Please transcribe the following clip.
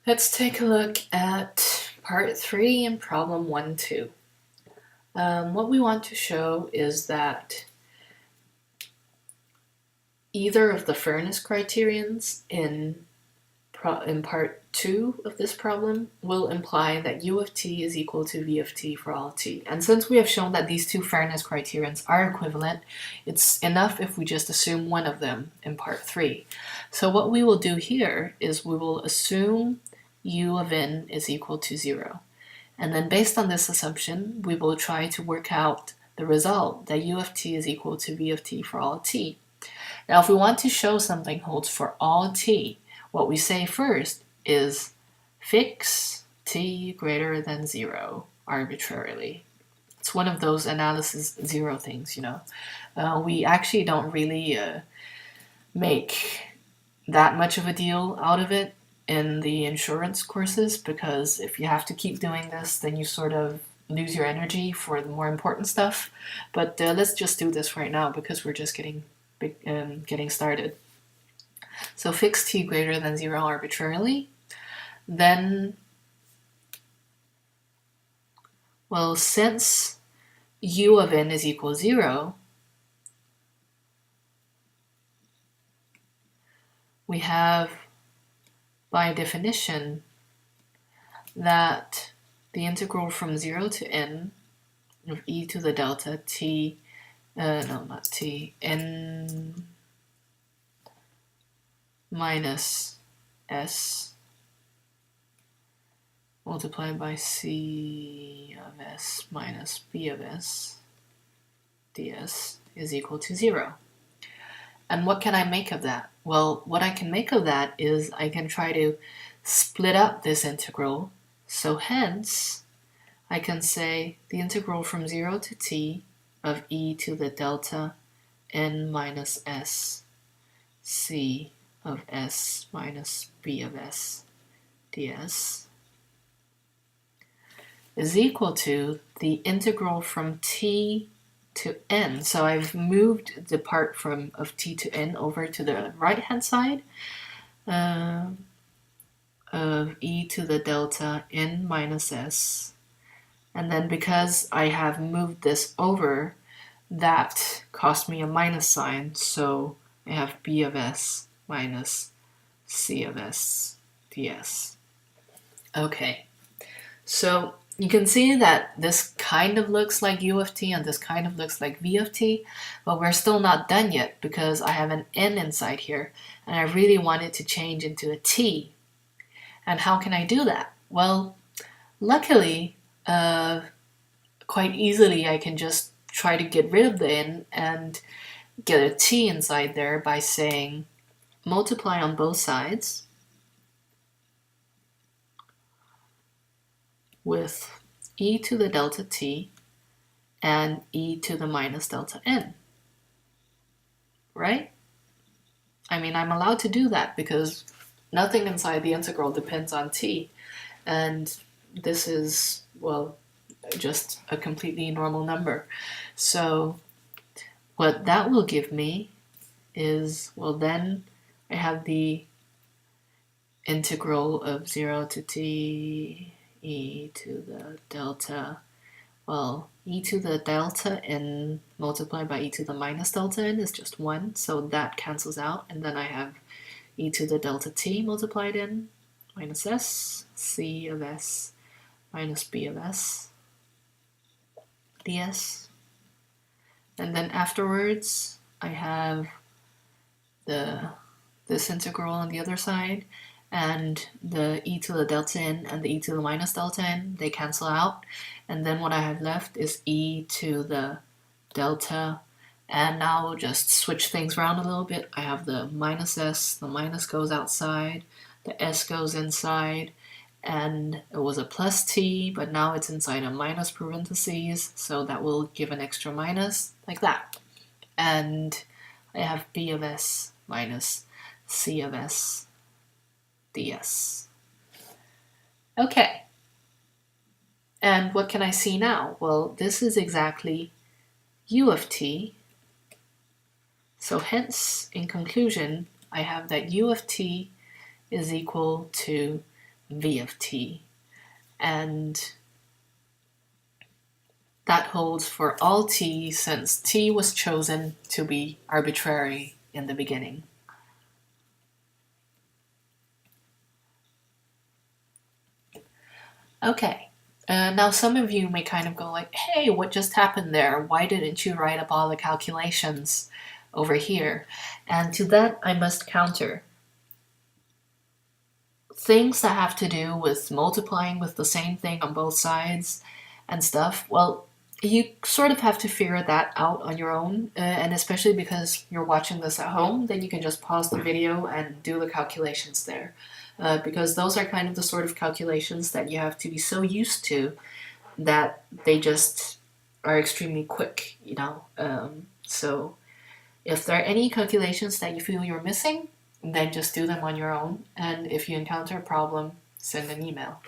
Let's take a look at part 3 in problem 1-2. What we want to show is that either of the fairness criterions in part 2 of this problem will imply that u of t is equal to v of t for all t. And since we have shown that these two fairness criterions are equivalent, it's enough if we just assume one of them in part 3. So what we will do here is we will assume u of n is equal to 0. And then based on this assumption, we will try to work out the result that u of t is equal to v of t for all t. Now, if we want to show something holds for all t, what we say first is fix t greater than 0 arbitrarily. It's one of those analysis 0 things, you know. We actually don't really make that much of a deal out of it in the insurance courses, because if you have to keep doing this, then you sort of lose your energy for the more important stuff. But let's just do this right now because we're just getting started. So fix t greater than 0 arbitrarily. Then, well, since u of n is equal to 0, we have, by definition, that the integral from 0 to n of e to the delta t, n minus s multiplied by c of s minus b of s ds is equal to 0. And what can I make of that? Well, what I can make of that is I can try to split up this integral. So hence, I can say the integral from 0 to t of e to the delta n minus s c of s minus b of s ds is equal to the integral from t to n. So I've moved the part of t to n over to the right hand side of e to the delta n minus s. And then because I have moved this over, that cost me a minus sign, so I have b of s minus c of s ds. Okay, so you can see that this kind of looks like u of t and this kind of looks like v of t, but we're still not done yet because I have an n inside here and I really want it to change into a t. And how can I do that? Well, luckily, quite easily I can just try to get rid of the n and get a t inside there by saying multiply on both sides with e to the delta t and e to the minus delta n, right? I mean, I'm allowed to do that because nothing inside the integral depends on t, and this is, well, just a completely normal number. So what that will give me is, well, then I have the integral of 0 to t e to the delta, well, e to the delta n multiplied by e to the minus delta n is just 1, so that cancels out, and then I have e to the delta t multiplied in minus s, c of s minus b of s ds. And then afterwards, I have this integral on the other side, and the e to the delta n and the e to the minus delta n, they cancel out. And then what I have left is e to the delta, and now we'll just switch things around a little bit. I have the minus s, the minus goes outside, the s goes inside, and it was a plus t, but now it's inside a minus parentheses, so that will give an extra minus, like that. And I have b of s minus c of s ds. Okay. And what can I see now? Well, this is exactly u of t. So hence, in conclusion, I have that u of t is equal to v of t. And that holds for all t since t was chosen to be arbitrary in the beginning. Okay, now some of you may kind of go like, hey, what just happened there? Why didn't you write up all the calculations over here? And to that I must counter. Things that have to do with multiplying with the same thing on both sides and stuff, well, you sort of have to figure that out on your own, and especially because you're watching this at home, then you can just pause the video and do the calculations there. Because those are kind of the sort of calculations that you have to be so used to that they just are extremely quick, you know. So if there are any calculations that you feel you're missing, then just do them on your own. And if you encounter a problem, send an email.